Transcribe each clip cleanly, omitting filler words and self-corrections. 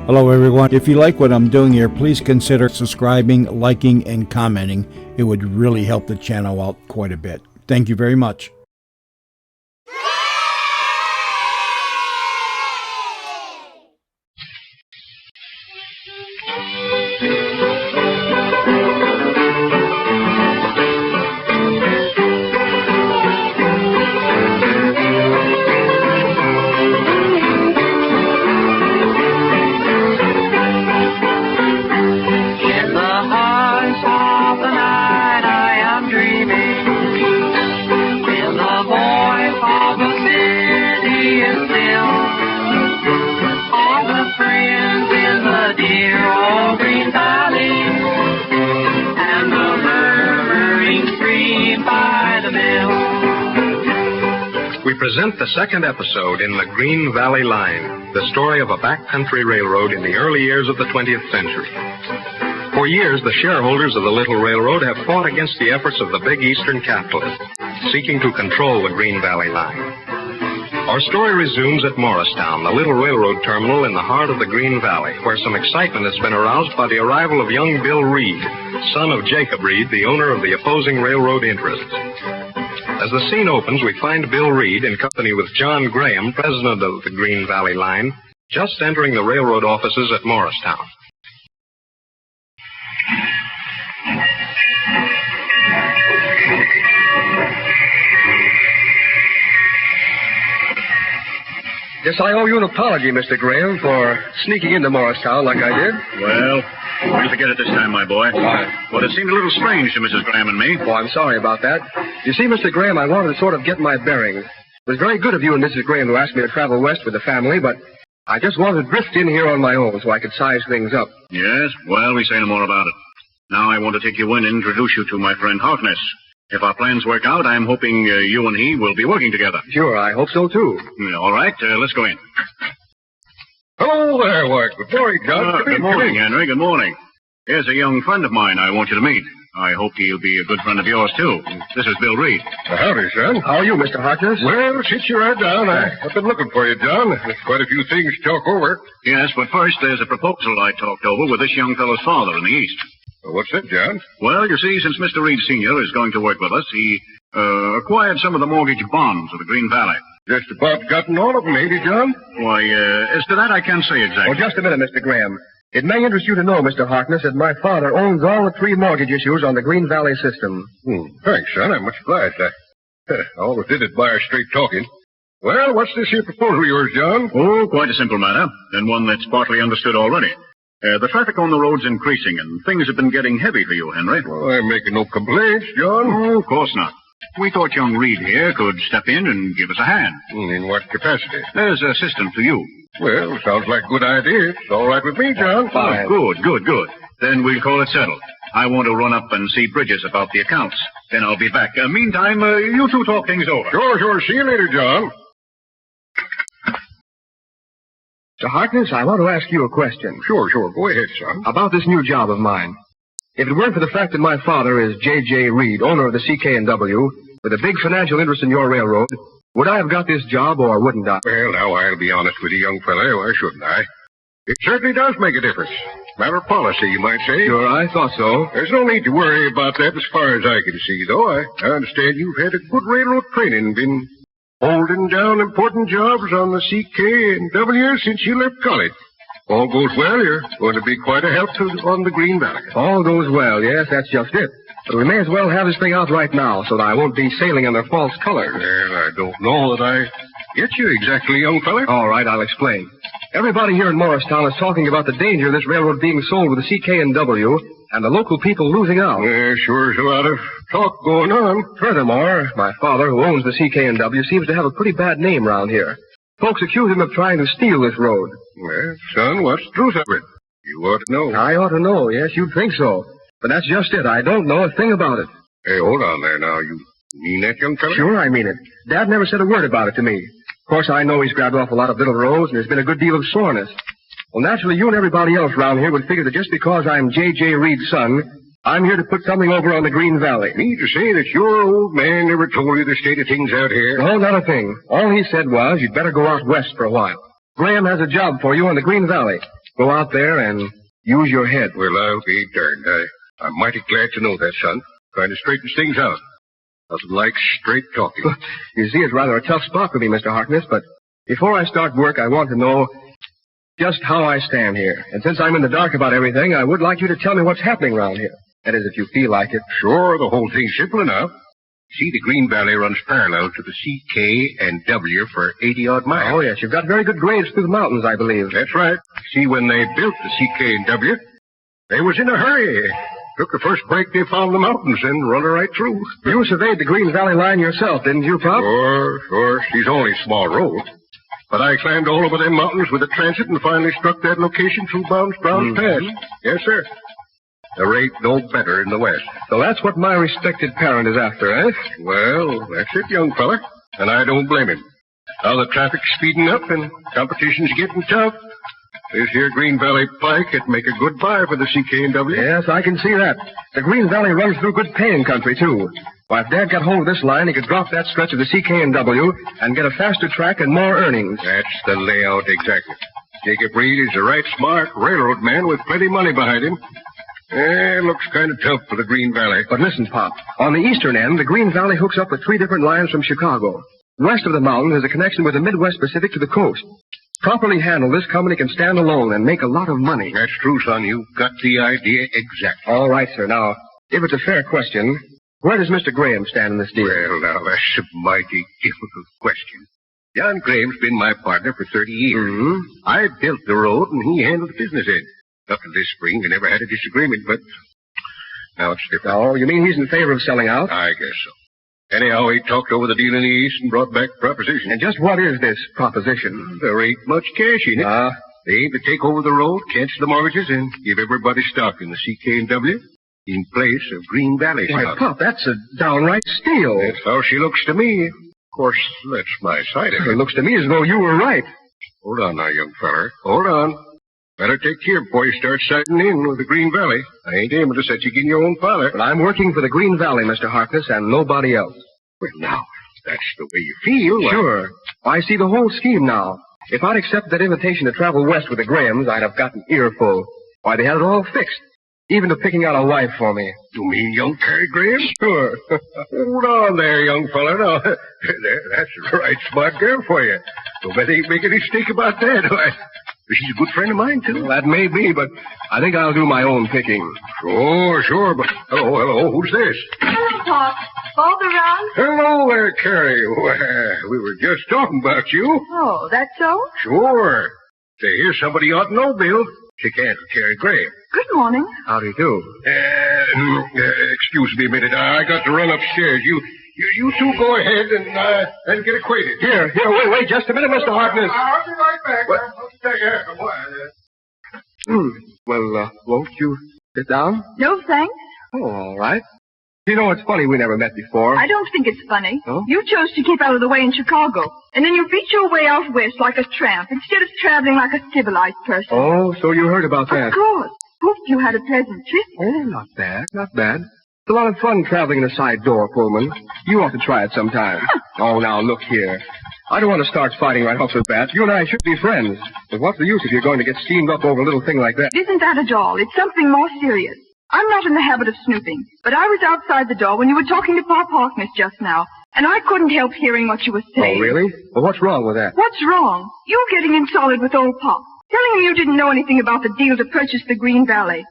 Hello everyone. If you like what I'm doing here, please consider subscribing, liking, and commenting. It would really help the channel out quite a bit. Thank you very much. We present the second episode in the Green Valley Line, the story of a backcountry railroad in the early years of the 20th century. For years, the shareholders of the little railroad have fought against the efforts of the big Eastern capitalists, seeking to control the Green Valley Line. Our story resumes at Morristown, the little railroad terminal in the heart of the Green Valley, where some excitement has been aroused by the arrival of young Bill Reed, son of Jacob Reed, the owner of the opposing railroad interests. As the scene opens, we find Bill Reed in company with John Graham, president of the Green Valley Line, just entering the railroad offices at Morristown. Guess I owe you an apology, Mr. Graham, for sneaking into Morristown like I did. Well, we'll forget it this time, my boy. But it seemed a little strange to Mrs. Graham and me. Oh, I'm sorry about that. You see, Mr. Graham, I wanted to sort of get my bearings. It was very good of you and Mrs. Graham to ask me to travel west with the family, but I just wanted to drift in here on my own so I could size things up. Yes? Well, we say no more about it. Now I want to take you in and introduce you to my friend Harkness. If our plans work out, I'm hoping you and he will be working together. Sure, I hope so, too. All right, let's go in. Hello there, Mark. Good morning, John. Good morning, Henry. Good morning. Here's a young friend of mine I want you to meet. I hope he'll be a good friend of yours, too. This is Bill Reed. Howdy, son. How are you, Mr. Harkness? Well, sit you right down. I've been looking for you, John. There's quite a few things to talk over. Yes, but first there's a proposal I talked over with this young fellow's father in the East. What's that, John? Well, you see, since Mr. Reed Sr. is going to work with us, he acquired some of the mortgage bonds of the Green Valley. Just about gotten all of them, ain't he, John? Why, as to that, I can't say exactly. Oh, just a minute, Mr. Graham. It may interest you to know, Mr. Harkness, that my father owns all the 3 mortgage issues on the Green Valley system. Thanks, son. I'm much obliged. I always did admire straight talking. Well, what's this here proposal of yours, John? Oh, quite a simple matter, and one that's partly understood already. The traffic on the road's increasing, and things have been getting heavy for you, Henry. Well, I'm making no complaints, John. Oh, of course not. We thought young Reed here could step in and give us a hand. In what capacity? As assistant to you. Well, sounds like a good idea. It's all right with me, John. Fine. Oh, good. Then we'll call it settled. I want to run up and see Bridges about the accounts. Then I'll be back. Meantime, you two talk things over. Sure. See you later, John. Mr. Harkness, I want to ask you a question. Sure. Go ahead, son. About this new job of mine. If it weren't for the fact that my father is J.J. Reed, owner of the CK&W, with a big financial interest in your railroad, would I have got this job or wouldn't I? Well, now, I'll be honest with you, young fella. Why shouldn't I? It certainly does make a difference. Matter of policy, you might say. Sure, I thought so. There's no need to worry about that as far as I can see, though. I understand you've had a good railroad training, been holding down important jobs on the CK&W since you left college. All goes well, you're going to be quite a help on the Green Valley. All goes well, yes, that's just it. But we may as well have this thing out right now so that I won't be sailing under false colors. Well, I don't know that I get you exactly, young fella. All right, I'll explain. Everybody here in Morristown is talking about the danger of this railroad being sold with the CK&W and the local people losing out. Sure is a lot of talk going on. Furthermore, my father, who owns the CK&W, seems to have a pretty bad name around here. Folks accuse him of trying to steal this road. Well, son, what's the truth of it? You ought to know. I ought to know, yes, you'd think so. But that's just it. I don't know a thing about it. Hey, hold on there now. You mean that, young fella? Sure, I mean it. Dad never said a word about it to me. Of course, I know he's grabbed off a lot of little roads, and there's been a good deal of soreness. Well, naturally, you and everybody else around here would figure that just because I'm J.J. Reed's son, I'm here to put something over on the Green Valley. Mean to say that your old man never told you the state of things out here? No, not a thing. All he said was you'd better go out west for a while. Graham has a job for you on the Green Valley. Go out there and use your head. Well, I'll be darned. I'm mighty glad to know that, son. Kind of straightens things out. Nothing like straight talking. You see, it's rather a tough spot for me, Mr. Harkness, but before I start work, I want to know just how I stand here. And since I'm in the dark about everything, I would like you to tell me what's happening around here. That is, if you feel like it. Sure, the whole thing's simple enough. See, the Green Valley runs parallel to the CK and W for 80-odd miles. Oh, yes, you've got very good grades through the mountains, I believe. That's right. See, when they built the CK and W, they was in a hurry. Took the first break they found the mountains and run her right through. You surveyed the Green Valley line yourself, didn't you, Pop? Sure. She's only a small road. But I climbed all over them mountains with a transit and finally struck that location through Brown's Pass. Yes, sir. The rate no better in the west. So that's what my respected parent is after, eh? Well, that's it, young fella. And I don't blame him. Now the traffic's speeding up and competition's getting tough. This here Green Valley pike could make a good buy for the CK&W. Yes, I can see that. The Green Valley runs through good paying country, too. Why, if Dad got hold of this line, he could drop that stretch of the CK&W and get a faster track and more earnings. That's the layout exactly. Jacob Reed is a right smart railroad man with plenty of money behind him. Looks kind of tough for the Green Valley. But listen, Pop. On the eastern end, the Green Valley hooks up with 3 different lines from Chicago. West of the mountain is a connection with the Midwest Pacific to the coast. Properly handled, this company can stand alone and make a lot of money. That's true, son. You've got the idea exactly. All right, sir. Now, if it's a fair question, where does Mr. Graham stand in this deal? Well, now, that's a mighty difficult question. John Graham's been my partner for 30 years. Mm-hmm. I built the road, and he handled the business end. Up to this spring, we never had a disagreement, but now it's different. Oh, you mean he's in favor of selling out? I guess so. Anyhow, he talked over the deal in the East and brought back a proposition. And just what is this proposition? There ain't much cash in it. They aim to take over the road, cancel the mortgages, and give everybody stock in the CK&W in place of Green Valley stock. Why, Pop, that's a downright steal. That's how she looks to me. Of course, that's my side of it. It looks to me as though you were right. Hold on now, young feller. Hold on. Better take care before you start siding in with the Green Valley. I ain't aiming to set you in your own father. But I'm working for the Green Valley, Mr. Harkness, and nobody else. Well, now, if that's the way you feel. Sure. I see the whole scheme now. If I'd accepted that invitation to travel west with the Grahams, I'd have got an earful. Why, they had it all fixed. Even to picking out a wife for me. You mean young Cary Graham? Sure. Hold on there, young fella. Now, that's the right smart girl for you. Don't bet he make any mistake about that. Why, she's a good friend of mine, too. Well, that may be, but I think I'll do my own picking. Sure, but... Hello, who's this? Hello, Pop. Bob around? Hello there, Carrie. Well, we were just talking about you. Oh, that's so? Sure. Say, here's somebody you ought to know, Bill. Shake hands with Cary Graham. Good morning. How do you do? Excuse me a minute. I got to run upstairs. You two go ahead and get acquainted. Here, wait just a minute, Mr. Harkness. I'll be right back. What? What? Well, won't you sit down? No, thanks. Oh, all right. You know, it's funny we never met before. I don't think it's funny. Oh? You chose to keep out of the way in Chicago, and then you beat your way out west like a tramp instead of traveling like a civilized person. Oh, so you heard about that. Of course. Hoped you had a pleasant trip. Oh, not bad. It's a lot of fun traveling in a side door, Pullman. You ought to try it sometime. Oh, now, look here. I don't want to start fighting right off the bat. You and I should be friends. But what's the use if you're going to get steamed up over a little thing like that? It isn't that at all. It's something more serious. I'm not in the habit of snooping, but I was outside the door when you were talking to Pop Harkness just now, and I couldn't help hearing what you were saying. Oh, really? Well, what's wrong with that? What's wrong? You getting in solid with old Pop, telling him you didn't know anything about the deal to purchase the Green Valley.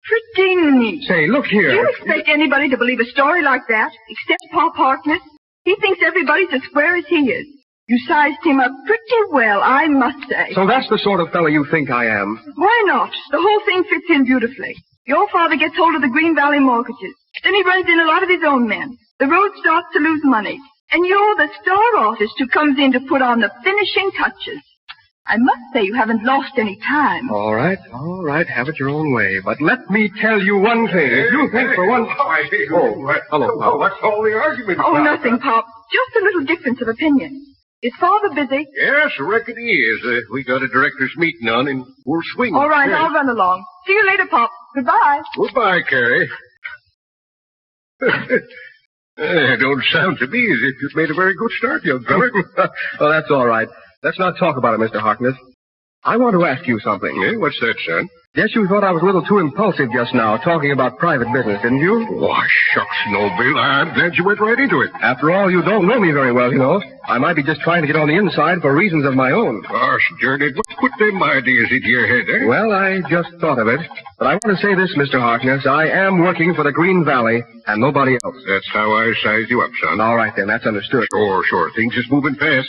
Pretty neat. Say, look here. Do you expect anybody to believe a story like that, except Pop Harkness? He thinks everybody's as square as he is. You sized him up pretty well, I must say. So that's the sort of fellow you think I am? Why not? The whole thing fits in beautifully. Your father gets hold of the Green Valley mortgages. Then he runs in a lot of his own men. The road starts to lose money. And you're the star artist who comes in to put on the finishing touches. I must say you haven't lost any time. All right. Have it your own way. But let me tell you one thing. If you think for one... hello, Pop. What's all the argument Oh, about? nothing, Pop. Just a little difference of opinion. Is Father busy? Yes, I reckon he is. We got a director's meeting on in full swing. All right, Yes. I'll run along. See you later, Pop. Goodbye. Goodbye, Carrie. Don't sound to me as if you've made a very good start, young feller. Well, that's all right. Let's not talk about it, Mr. Harkness. I want to ask you something. Hey, what's that, son? Guess you thought I was a little too impulsive just now, talking about private business, didn't you? Why, shucks, no, Bill. I'm glad you went right into it. After all, you don't know me very well, you know. I might be just trying to get on the inside for reasons of my own. Gosh, Journey, what put them ideas into your head, eh? Well, I just thought of it. But I want to say this, Mr. Harkness. I am working for the Green Valley and nobody else. That's how I sized you up, son. All right, then. That's understood. Sure. Things is moving fast.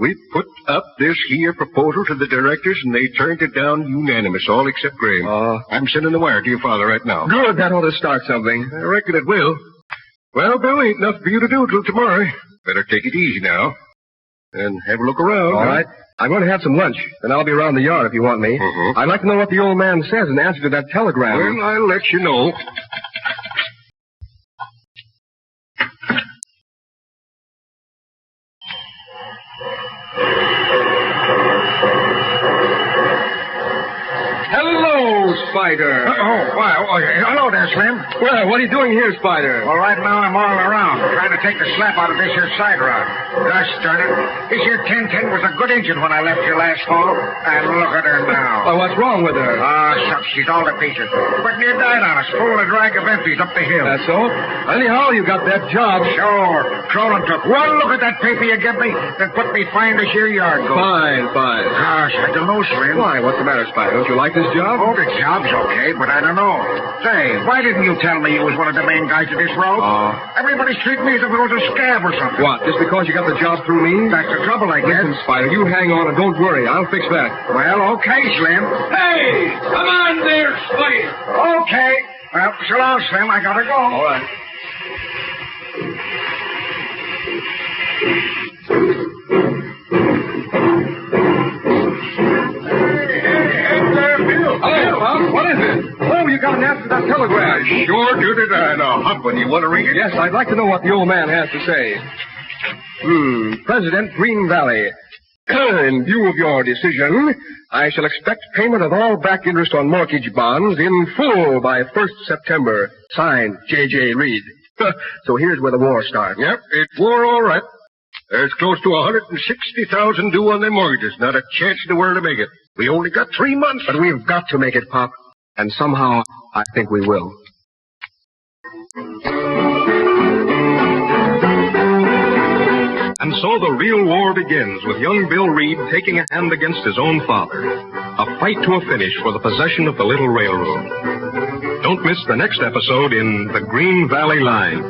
We put up this here proposal to the directors, and they turned it down unanimous, all except Graham. I'm sending the wire to your father right now. Good. That ought to start something. I reckon it will. Well, Bill, ain't nothing for you to do till tomorrow. Better take it easy now. And have a look around. All right. I'm going to have some lunch. Then I'll be around the yard if you want me. Mm-hmm. I'd like to know what the old man says in answer to that telegram. Well, I'll let you know. Hello, Spider. Hello there, Slim. Well, what are you doing here, Spider? Well, right now I'm all around, trying to take the slap out of this here side rod. Gosh darn it. This here 1010 was a good engine when I left here last fall. And look at her now. Well, what's wrong with her? Shucks, she's all to pieces. But near died on us, full of a drag of empties up the hill. That's so? Anyhow, you got that job. Sure. Trolling took one look at that paper you give me, that put me fine this here yard goat. Fine. Gosh, I don't know, Slim. Why, what's the matter, Spider? Don't you like this job? Oh, the job's okay, but I don't know. Say, why didn't you tell me you was one of the main guys of this road? Everybody's treating me as if I was a scab or something. What, just because you got the job through me? That's the trouble, I guess. Listen, Spider, you hang on and don't worry. I'll fix that. Well, okay, Slim. Hey! Come on there, Spider! Okay. Well, so long, Slim. I gotta go. All right. Hello, Pop. What is it? Oh, you got an answer to that telegram. I sure do it. And a hot one. You want to read it? Yes, I'd like to know what the old man has to say. President Green Valley. In view of your decision, I shall expect payment of all back interest on mortgage bonds in full by 1st September. Signed, J.J. Reed. So here's where the war starts. Yep, it's war all right. There's close to $160,000 due on their mortgages. Not a chance in the world to make it. We only got 3 months. But we've got to make it, Pop. And somehow, I think we will. And so the real war begins, with young Bill Reed taking a hand against his own father. A fight to a finish for the possession of the little railroad. Don't miss the next episode in The Green Valley Line.